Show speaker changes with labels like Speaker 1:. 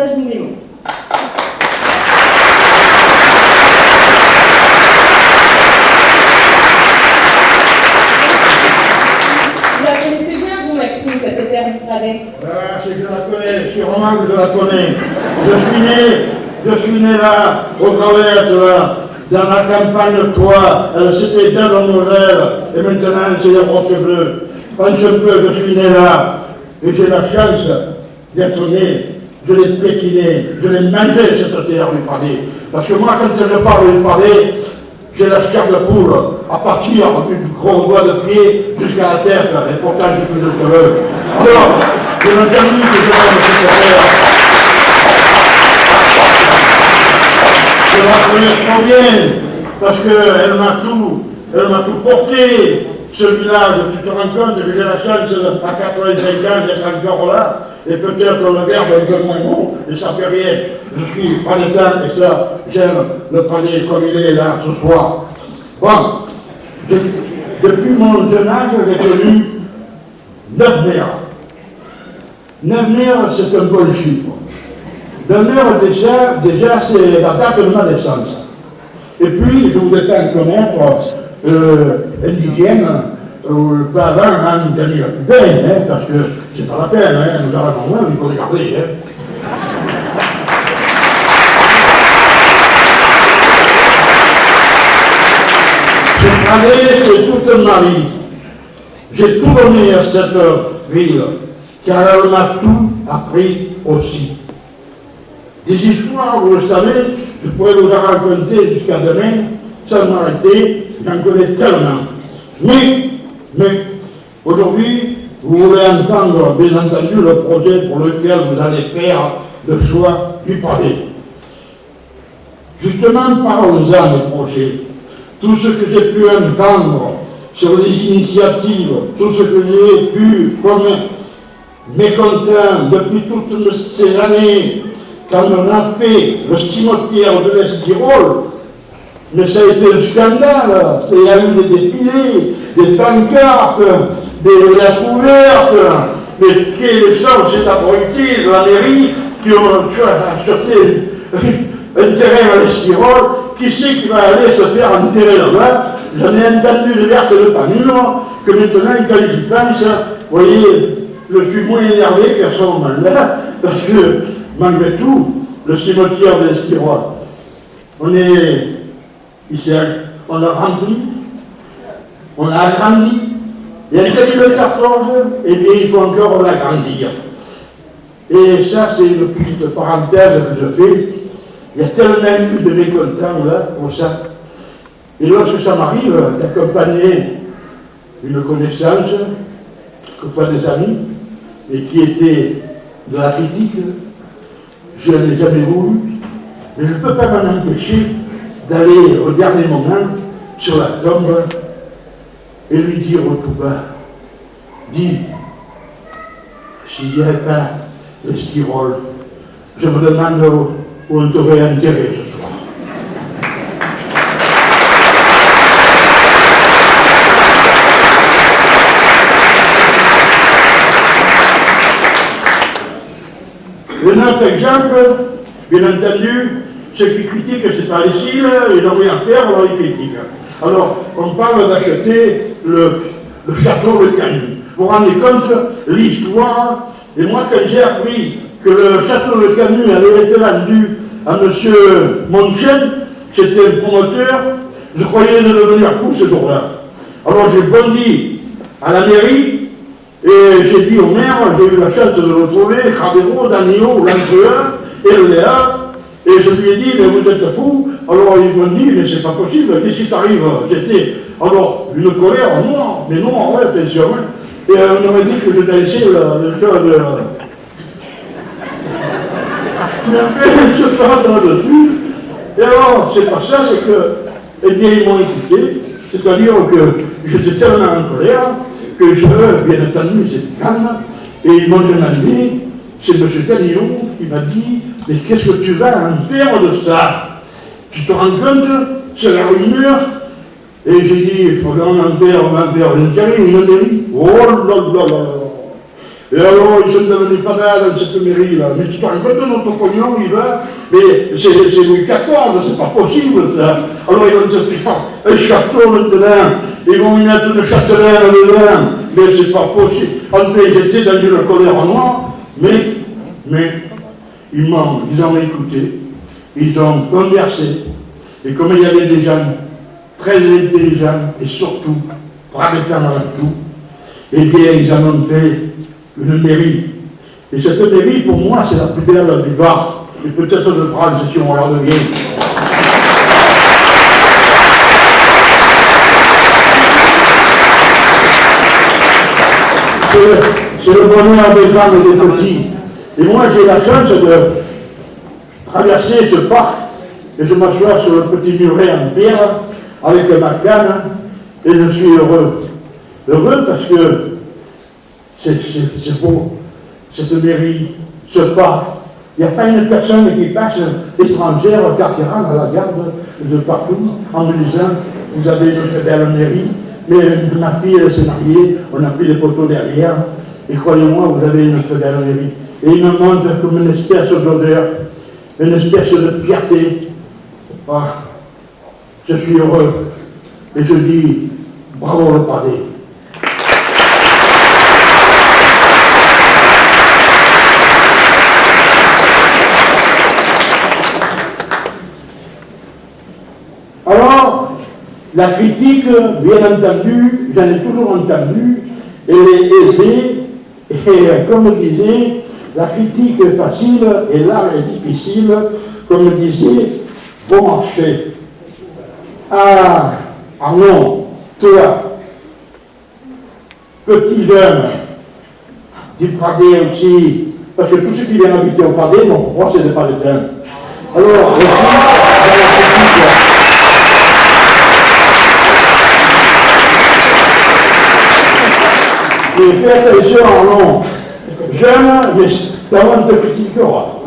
Speaker 1: la connaissez bien, vous, Maxime, cette éterne Pradet?
Speaker 2: Ah, je la connais, sûrement que je la connais. Je suis né là, au Gravette, là, dans la campagne de Troyes. C'était dans le Morel, et maintenant c'est les Roches Bleues. Pense un peu, je suis né là, et j'ai la chance d'être né. Je l'ai pétiné, je l'ai mangé cette terre du Pradet. Parce que moi, quand je parle du Pradet, j'ai la chair de poule, à partir du gros doigt de pied jusqu'à la tête, et pourtant j'ai plus de cheveux. Alors, bien entendu que je l'aime cette terre. Je la connais trop bien, parce qu'elle m'a tout porté. Ce village, tu te rends compte que j'ai la chance à 85 ans d'être encore là, et peut-être le verbe un peu moins bon, mais ça fait rien. Je suis pradetain, et ça, j'aime le Pradet comme il est là ce soir. Bon, depuis mon jeune âge, j'ai connu 9 mères. 9 mères, c'est un bon chiffre. 9 mères, déjà c'est la date de ma naissance. Et puis, je voudrais pas connaître indigène, pas avant, hein, Daniel Cubain, hein, parce que c'est pas la peine, hein, nous avons moins, il faut les garder. Hein. Ce Pradet, c'est toute ma vie. J'ai tout donné à cette ville, car elle m'a tout appris aussi. Des histoires, vous le savez, je pourrais vous en raconter jusqu'à demain, sans m'arrêter, j'en connais tellement. Mais, aujourd'hui, vous voulez entendre, bien entendu, le projet pour lequel vous allez faire le choix du Pradet. Justement, parlons-en des projets. Tout ce que j'ai pu entendre sur les initiatives, tout ce que j'ai pu, comme mécontent depuis toutes ces années, quand on a fait le cimetière de l'Esquirol, mais ça a été un scandale. Il y a eu des défilés, des pancartes, la couverte, mais quels sont ces abrutis de la mairie qui ont acheté un terrain à l'Esquirol? Qui c'est qui va aller se faire enterrer là-bas? J'en ai entendu de vertes de panure, que maintenant, quand j'y pense, vous voyez, je suis moins énervé qu'à ce moment-là, parce que, malgré tout, le cimetière de l'Esquirol, on a rempli, on a agrandi, et en 2014, eh bien, il faut encore l'agrandir. Et ça, c'est une petite parenthèse que je fais. Il y a tellement eu de mécontents là pour ça. Et lorsque ça m'arrive d'accompagner une connaissance, quelquefois des amis, et qui était de la critique, je n'ai jamais voulu, mais je ne peux pas m'en empêcher d'aller au dernier moment sur la tombe et lui dire au tout bas, dis, s'il n'y avait pas l'Esquirol, je me demande où on t'aurait enterré ce soir. Un autre exemple, bien entendu, ceux qui critiquent, c'est pas ici, ils n'ont rien à faire, alors ils critiquent. Alors, on parle d'acheter le château de Canu. Vous vous rendez compte, l'histoire, et moi quand j'ai appris que le château de Canu avait été vendu à M. Monchen, c'était le promoteur, je croyais de devenir fou ce jour-là. Alors j'ai bondi à la mairie, et j'ai dit au maire, j'ai eu la chance de le retrouver, Rabero, Danilo, l'entreur, et le Léa, et je lui ai dit, mais vous êtes fou. Alors ils m'ont dit, mais c'est pas possible, qu'est-ce qui t'arrive? J'étais, alors, une colère, non, mais non, ouais, attention, hein. Et on aurait dit que je dansais le jeu de... Mais je passe là-dessus. Et alors, c'est pas ça, c'est que, eh bien, ils m'ont écouté, c'est-à-dire que j'étais tellement en colère que je, bien entendu, j'étais calme, et ils m'ont demandé, c'est M. Danilo qui m'a dit, mais qu'est-ce que tu vas en faire de ça? Tu te rends compte, c'est la rumeur. Et j'ai dit, on va en faire une série, une série. Oh là là là là. Et alors, ils sont devenus fanats dans cette mairie-là. Mais tu te rends compte de notre pognon, il va. Mais c'est Louis XIV, c'est pas possible, ça. Alors, ils vont se faire un château maintenant. Ils vont y mettre une châtelaine dedans. Mais c'est pas possible. En fait, ils étaient dans une colère noire. Mais, ils ont écouté. Ils ont conversé. Et comme il y avait des gens très intelligents et surtout promettants dans tout, eh bien, ils en ont fait une mairie. Et cette mairie, pour moi, c'est la plus belle du Var, et peut-être de France, si on la devient. C'est le bonheur des grands et des petits. Et moi, j'ai la chance de traverser ce parc, et je m'assois sur le petit muret en pierre, avec ma canne, et je suis heureux. Heureux parce que c'est beau, cette mairie, ce parc. Il n'y a pas une personne qui passe étrangère, cartérane, à la garde, de partout, en me disant, vous avez une belle mairie, mais ma fille, elle s'est mariée, on a pris des photos derrière, et croyez-moi, vous avez une belle mairie. Et il me montre comme une espèce d'odeur, une espèce de fierté. Ah, je suis heureux, et je dis, bravo le Padé. Alors, la critique, bien entendu, j'en ai toujours entendu, elle est aisée, et comme disait, la critique est facile et l'art est difficile, comme disait Beaumarchais. Ah non, toi, petit jeune, du Padé aussi, parce que tous ceux qui viennent habiter au Padé, bon, moi, c'est des Padétains. Alors, aussi, dans la critique, et fais attention, non. J'aime, mais ta main te critiquera.